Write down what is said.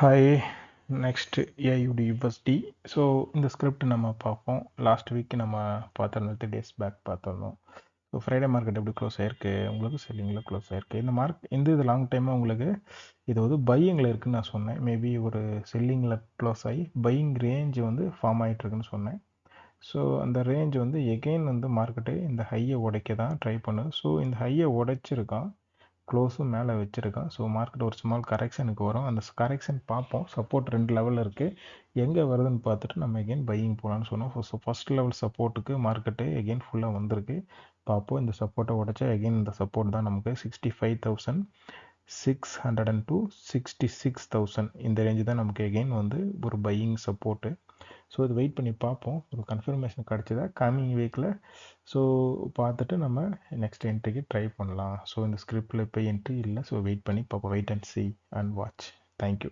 Hi next AUD so இந்த script நம்ம பார்ப்போம். லாஸ்ட் வீக் நம்ம பார்த்துருந்தோம், 3 days பேக் பார்த்துருந்தோம். ஸோ ஃப்ரைடே மார்க்கெட் எப்படி க்ளோஸ் ஆயிருக்கு, உங்களுக்கு செல்லிங்கில் க்ளோஸ் ஆயிருக்கு. இது லாங் டைமாக உங்களுக்கு இது வந்து பையிங்கில் இருக்குதுன்னு நான் சொன்னேன். மேபி ஒரு செல்லிங்கில் க்ளோஸ் ஆகி பையிங் ரேஞ்ச் வந்து ஃபார்ம் ஆகிட்டுருக்குன்னு சொன்னேன். ஸோ அந்த ரேஞ்ச் வந்து எகெயின் வந்து மார்க்கெட்டு இந்த ஹையை உடைக்க தான் ட்ரை பண்ணுது. ஸோ இந்த ஹையை உடைச்சிருக்கான், க்ளோஸும் மேலே வச்சுருக்கான். ஸோ மார்க்கெட் ஒரு ஸ்மால் கரெக்ஷனுக்கு வரும். அந்த கரெக்ஷன் பார்ப்போம். சப்போர்ட் 2 லெவலில் இருக்குது. எங்கே வருதுன்னு பார்த்துட்டு நம்ம எகெயின் பையிங் போகலான்னு சொன்னோம். ஸோ ஃபஸ்ட் லெவல் சப்போர்ட்டுக்கு மார்க்கெட்டு எகெயின் ஃபுல்லாக வந்திருக்கு. பார்ப்போம். இந்த சப்போர்ட்டை உடச்சா எகெயின் இந்த சப்போர்ட் தான் நமக்கு 65,600 to 66,000 இந்த ரேஞ்சு தான் நமக்கு எகெயின் வந்து ஒரு பையிங் சப்போர்ட்டு. ஸோ இது வெயிட் பண்ணி பார்ப்போம். ஒரு கன்ஃபர்மேஷன் கிடச்சதா கம்மிங் வீக்கில். ஸோ பார்த்துட்டு நம்ம நெக்ஸ்ட் என்ட்ரிக்கு ட்ரை பண்ணலாம். ஸோ இந்த ஸ்கிரிப்டில் இப்போ என்ட்ரி இல்லை. ஸோ வெயிட் பண்ணி பார்ப்போம். Wait and see and watch. Thank you.